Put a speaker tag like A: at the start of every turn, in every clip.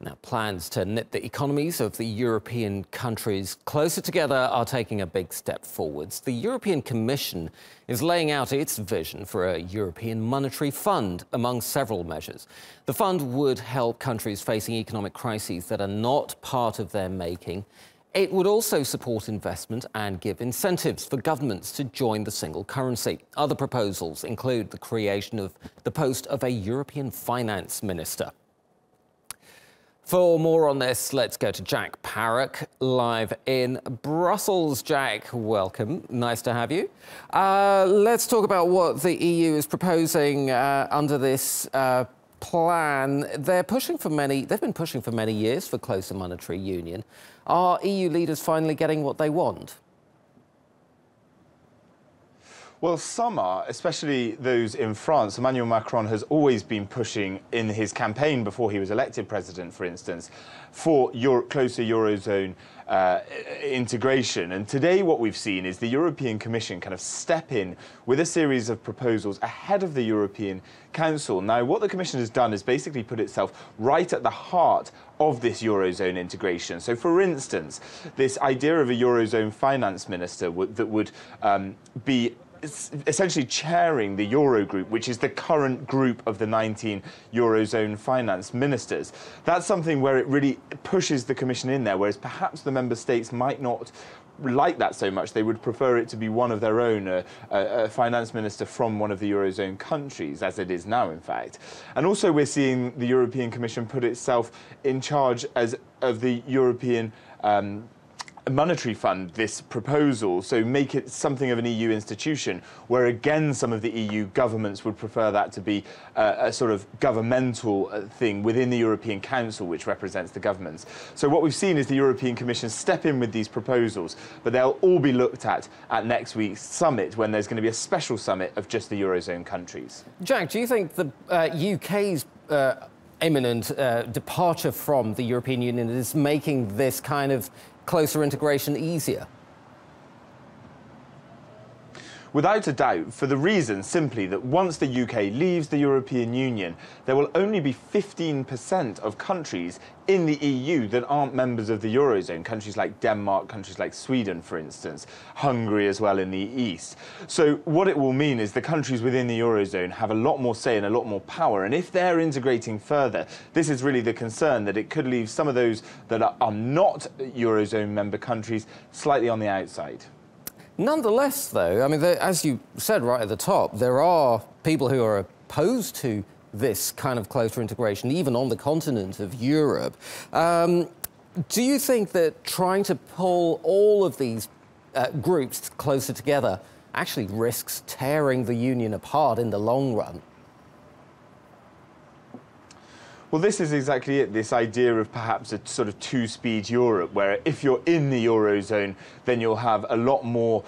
A: Now, plans to knit the economies of the European countries closer together are taking a big step forwards. The European Commission is laying out its vision for a European monetary fund, among several measures. The fund would help countries facing economic crises that are not part of their making. It would also support investment and give incentives for governments to join the single currency. Other proposals include the creation of the post of a European finance minister. For more on this, let's go to Jack Parrock, live in Brussels. Jack, welcome. Nice to have you. Let's talk about what the EU is proposing under this plan. They've been pushing for many years for closer monetary union. Are EU leaders finally getting what they want?
B: Well, some are, especially those in France. Emmanuel Macron has always been pushing in his campaign before he was elected president, for instance, for closer Eurozone integration. And today what we've seen is the European Commission kind of step in with a series of proposals ahead of the European Council. Now, what the Commission has done is basically put itself right at the heart of this Eurozone integration. So, for instance, this idea of a Eurozone finance minister that would be essentially chairing the Eurogroup, which is the current group of the 19 Eurozone finance ministers. That's something where it really pushes the Commission in there, whereas perhaps the member states might not like that so much. They would prefer it to be one of their own, a finance minister from one of the Eurozone countries, as it is now, in fact. And also we're seeing the European Commission put itself in charge of the European monetary fund, this proposal, so make it something of an EU institution, where again some of the EU governments would prefer that to be a sort of governmental thing within the European Council, which represents the governments. So what we've seen is the European Commission step in with these proposals, but they'll all be looked at next week's summit, when there's going to be a special summit of just the Eurozone countries.
A: Jack, do you think the UK's imminent departure from the European Union is making this kind of closer integration easier?
B: Without a doubt, for the reason simply that once the UK leaves the European Union, there will only be 15% of countries in the EU that aren't members of the Eurozone, countries like Denmark, countries like Sweden, for instance, Hungary as well in the east. So what it will mean is the countries within the Eurozone have a lot more say and a lot more power, and if they're integrating further, this is really the concern, that it could leave some of those that are not Eurozone member countries slightly on the outside.
A: Nonetheless, though, I mean, as you said right at the top, there are people who are opposed to this kind of closer integration, even on the continent of Europe. Do you think that trying to pull all of these groups closer together actually risks tearing the union apart in the long run?
B: Well, this is exactly it, this idea of perhaps a sort of two-speed Europe, where if you're in the Eurozone, then you'll have a lot more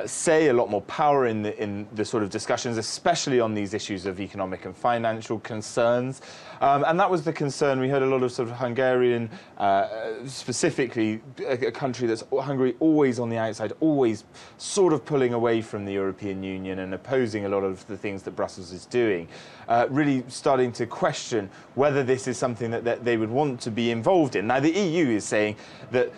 B: say, a lot more power in the sort of discussions, especially on these issues of economic and financial concerns. And that was the concern. We heard a lot of sort of Hungarian, specifically a country that's Hungary, always on the outside, always sort of pulling away from the European Union and opposing a lot of the things that Brussels is doing, really starting to question whether this is something that they would want to be involved in. Now, the EU is saying that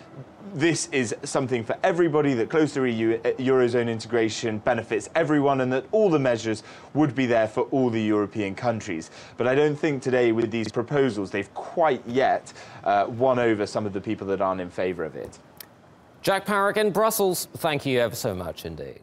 B: this is something for everybody, that closer Eurozone integration benefits everyone, and that all the measures would be there for all the European countries. But I don't think today, with these proposals, they've quite yet won over some of the people that aren't in favour of it.
A: Jack Parrock in Brussels, thank you ever so much indeed.